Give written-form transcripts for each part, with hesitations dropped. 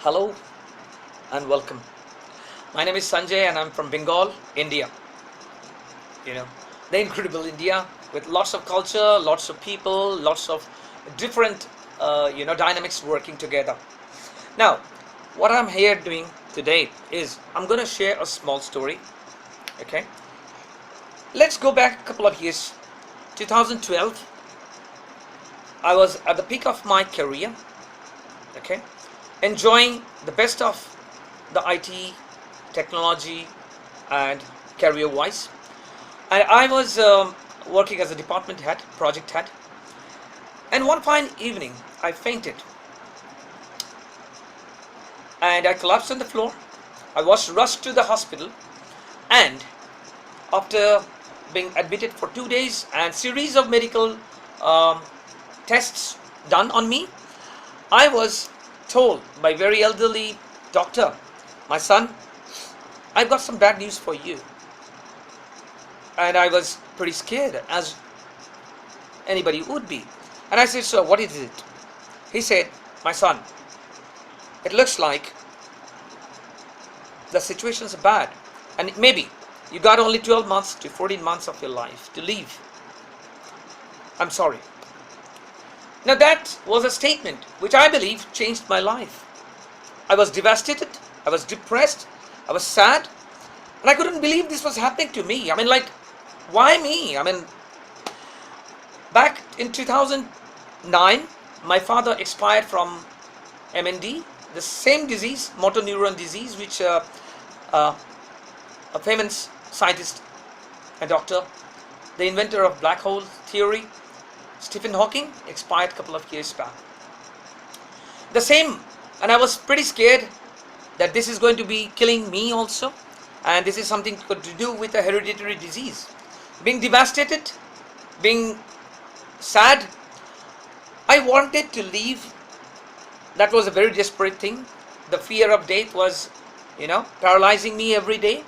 Hello and welcome. My name is Sanjay and I'm from Bengal, India. You know, the incredible India with lots of culture, lots of people, lots of different, dynamics working together. Now, what I'm here doing today is I'm going to share a small story. Okay, let's go back a couple of years. 2012, I was at the peak of my career. Okay, enjoying the best of the IT, technology, and career wise. And I was working as a department head, project head. And one fine evening, I fainted and I collapsed on the floor. I was rushed to the hospital, and after being admitted for 2 days and series of medical um, tests done on me, I was told by very elderly doctor, my son, I've got some bad news for you. And I was pretty scared, as anybody would be. And I said, sir, what is it? He said, my son, it looks like the situation's bad. And maybe you got only 12 months to 14 months of your life to live. I'm sorry. Now that was a statement which I believe changed my life. I was devastated, I was depressed, I was sad, and I couldn't believe this was happening to me. I mean, like, why me? I mean, back in 2009, my father expired from MND, the same disease, motor neuron disease, which a famous scientist and doctor, the inventor of black hole theory, Stephen Hawking, expired a couple of years back. The same, and I was pretty scared that this is going to be killing me also, and this is something to do with a hereditary disease. Being devastated, being sad, I wanted to leave. That was a very desperate thing. The fear of death was, paralyzing me every day.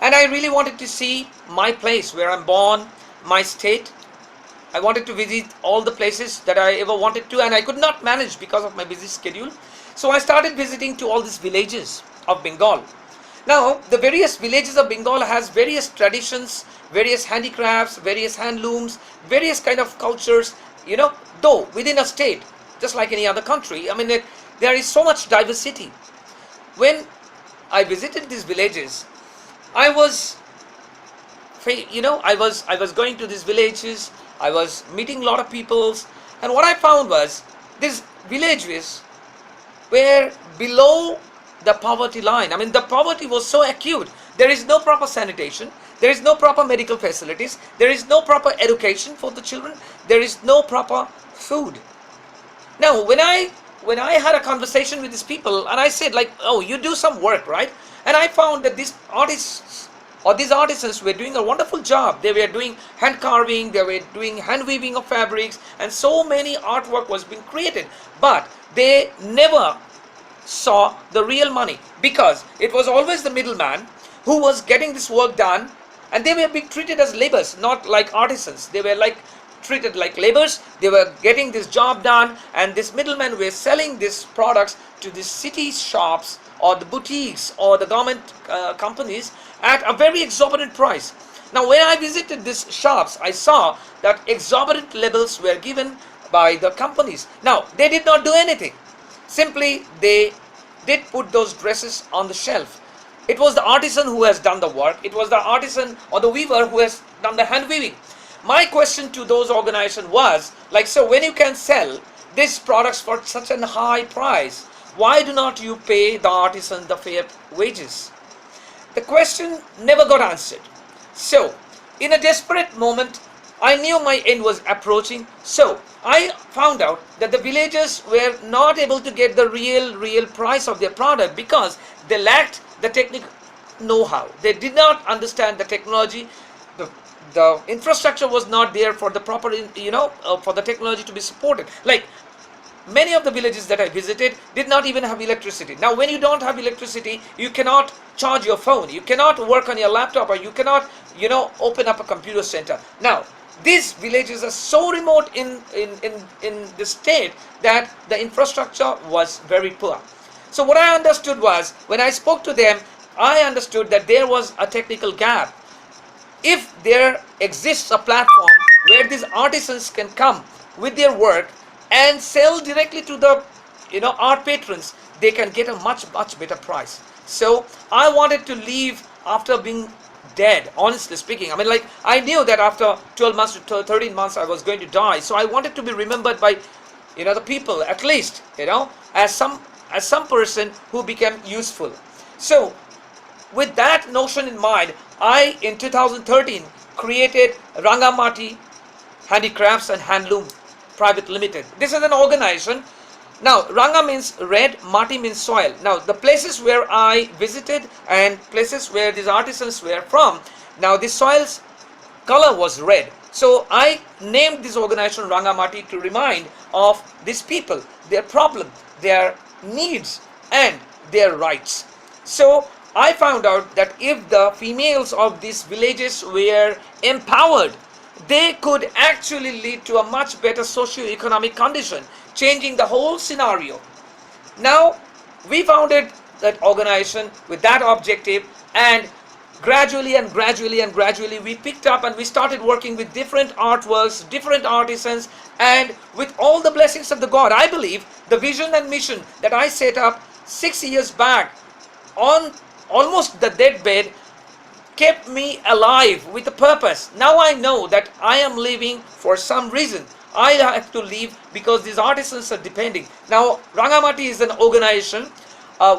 And I really wanted to see my place where I'm born, my state. I wanted to visit all the places that I ever wanted to, and I could not manage because of my busy schedule. So I started visiting to all these villages of Bengal. Now, the various villages of Bengal has various traditions, various handicrafts, various handlooms, various kind of cultures, though within a state, just like any other country. I mean, there is so much diversity. When I visited these villages, I was, I was going to these villages, I was meeting a lot of people, and what I found was these villages were below the poverty line. I mean, the poverty was so acute. There is no proper sanitation, there is no proper medical facilities, there is no proper education for the children, there is no proper food. Now, when I had a conversation with these people and I said, like, oh, you do some work, right? And I found that these artists or these artisans were doing a wonderful job. They were doing hand carving, they were doing hand weaving of fabrics, and so many artwork was being created. But they never saw the real money, because it was always the middleman who was getting this work done, and they were being treated as laborers, not like artisans. They were like treated like laborers. They were getting this job done, and this middlemen were selling these products to the city shops or the boutiques or the government companies at a very exorbitant price. Now, when I visited these shops, I saw that exorbitant levels were given by the companies. Now, they did not do anything. Simply, they did put those dresses on the shelf. It was the artisan who has done the work. It was the artisan or the weaver who has done the hand weaving. My question to those organizations was, like, so when you can sell these products for such a high price, why do not you pay the artisan the fair wages? The question never got answered. So, in a desperate moment, I knew my end was approaching. So, I found out that the villagers were not able to get the real price of their product because they lacked the technical know-how. They did not understand the technology. The infrastructure was not there for the proper, for the technology to be supported. Like, many of the villages that I visited did not even have electricity. Now, when you don't have electricity, you cannot charge your phone, you cannot work on your laptop, or you cannot, open up a computer center. Now, these villages are so remote in the state that the infrastructure was very poor. So what I understood was, when I spoke to them, I understood that there was a technical gap. If there exists a platform where these artisans can come with their work and sell directly to the art patrons, they can get a much better price. So I wanted to leave after being dead, honestly speaking. I mean, like, I knew that after 12 months to 13 months I was going to die, so I wanted to be remembered by the people, at least, as some person who became useful. So with that notion in mind, I, in 2013, created Rangamaati Handicrafts and Handloom Private Limited. This is an organization. Now, Ranga means red, Mati means soil. Now, the places where I visited and places where these artisans were from, now the soil's color was red. So I named this organization Rangamaati to remind of these people, their problem, their needs, and their rights. So I found out that if the females of these villages were empowered, they could actually lead to a much better socio-economic condition, changing the whole scenario. Now, we founded that organization with that objective, and gradually we picked up and we started working with different artworks, different artisans, and with all the blessings of the God, I believe the vision and mission that I set up 6 years back on almost the deathbed kept me alive with a purpose. Now I know that I am living for some reason. I have to leave because these artisans are depending. Now, Rangamaati is an organization.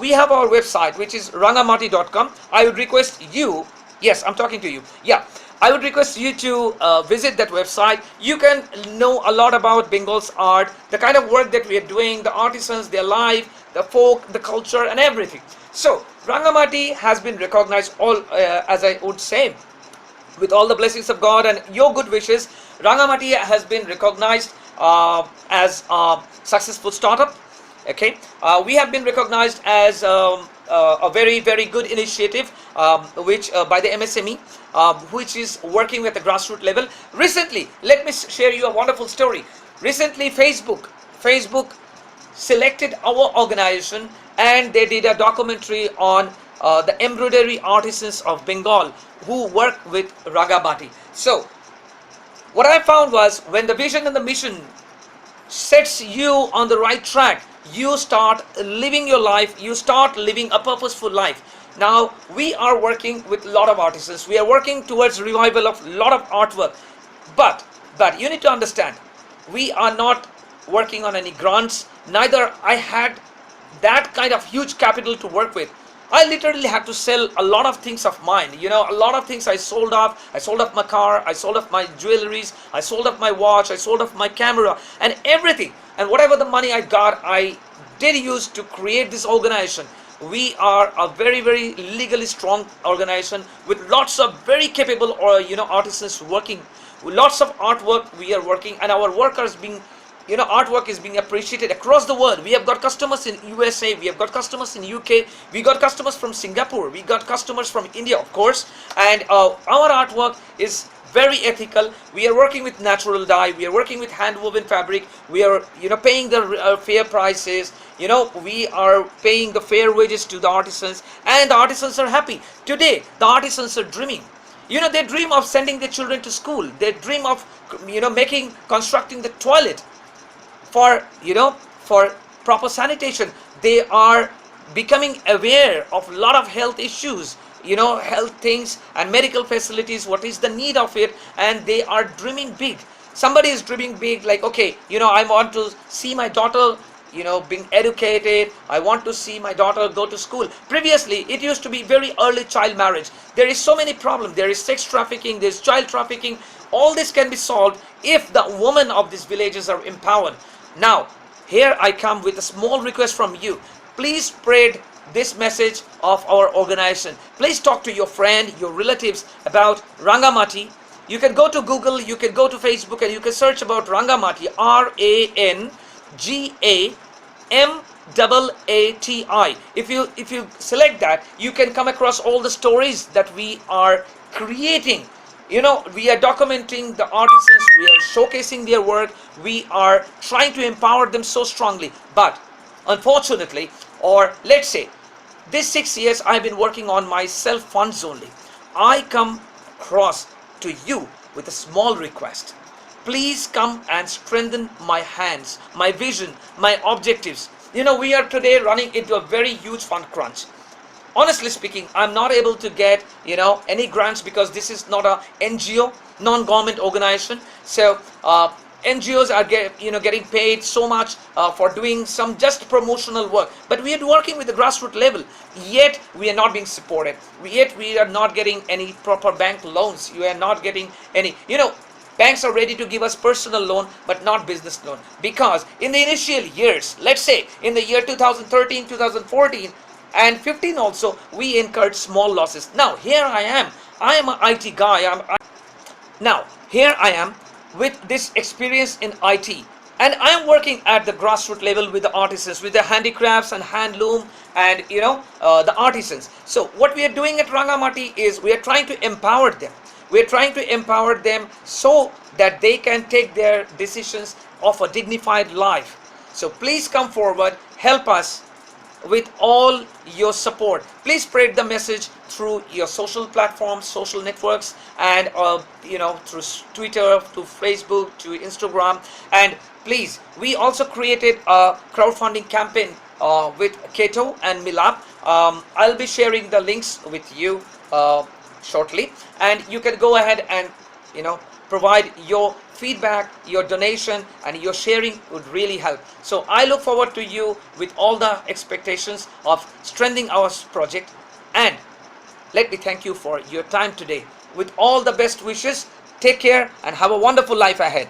We have our website, which is rangamaati.com. I would request you, yes, I'm talking to you. Yeah, I would request you to visit that website. You can know a lot about Bengal's art, the kind of work that we are doing, the artisans, their life, the folk, the culture, and everything. So, Rangamaati has been recognized, as I would say, with all the blessings of God and your good wishes. Rangamaati has been recognized as a successful startup. Okay, we have been recognized as a very good initiative, which by the MSME, which is working at the grassroots level. Recently, let me share you a wonderful story. Recently, Facebook selected our organization and they did a documentary on the embroidery artisans of Bengal who work with Raghavat. So what I found was, when the vision and the mission sets you on the right track, you start living your life, you start living a purposeful life. Now we are working with a lot of artisans, we are working towards revival of a lot of artwork, but you need to understand, we are not working on any grants, neither I had that kind of huge capital to work with. I literally had to sell a lot of things of mine. A lot of things I sold off. I sold off my car, I sold off my jewelries, I sold off my watch, I sold off my camera and everything. And whatever the money I got, I did use to create this organization. We are a very legally strong organization with lots of very capable artisans working, with lots of artwork we are working, and our workers being artwork is being appreciated across the world. We have got customers in USA, we have got customers in UK, we got customers from Singapore, we got customers from India, of course, and our artwork is very ethical. We are working with natural dye, we are working with hand woven fabric, we are paying the fair prices, we are paying the fair wages to the artisans, and the artisans are happy. Today the artisans are dreaming. They dream of sending their children to school, they dream of constructing the toilet for proper sanitation. They are becoming aware of a lot of health issues, health things and medical facilities, what is the need of it, and they are dreaming big. Somebody is dreaming big, like, okay, I want to see my daughter being educated, I want to see my daughter go to school. Previously it used to be very early child marriage. There is so many problems, there is sex trafficking, there is child trafficking. All this can be solved if the women of these villages are empowered. Now, here I come with a small request from you. Please spread this message of our organization. Please talk to your friend, your relatives about Rangamaati. You can go to Google, you can go to Facebook, and you can search about Rangamaati, RANGAMAATI. If you select that, you can come across all the stories that we are creating. We are documenting the artisans, we are showcasing their work, we are trying to empower them so strongly. But unfortunately, or let's say this 6 years I've been working on my self funds only. I come across to you with a small request. Please come and strengthen my hands, my vision, my objectives. We are today running into a very huge fund crunch. Honestly speaking, I'm not able to get any grants because this is not a NGO, non-government organization. So NGOs are getting paid so much for doing some just promotional work, but we are working with the grassroots level, yet we are not being supported, yet we are not getting any proper bank loans. You are not getting any, banks are ready to give us personal loan but not business loan, because in the initial years, let's say in the year 2013, 2014 and 15 also, we incurred small losses. Now here I am an IT guy. Now here I am with this experience in IT, and I am working at the grassroots level with the artisans, with the handicrafts and handloom, and the artisans. So what we are doing at Rangamaati is we are trying to empower them. We are trying to empower them so that they can take their decisions of a dignified life. So please come forward, help us with all your support. Please spread the message through your social platforms, social networks, and through Twitter, to Facebook, to Instagram. And please, we also created a crowdfunding campaign with Keto and Milap. I'll be sharing the links with you shortly, and you can go ahead and provide your feedback, your donation, and your sharing would really help. So I look forward to you with all the expectations of strengthening our project. And let me thank you for your time today. With all the best wishes, take care and have a wonderful life ahead.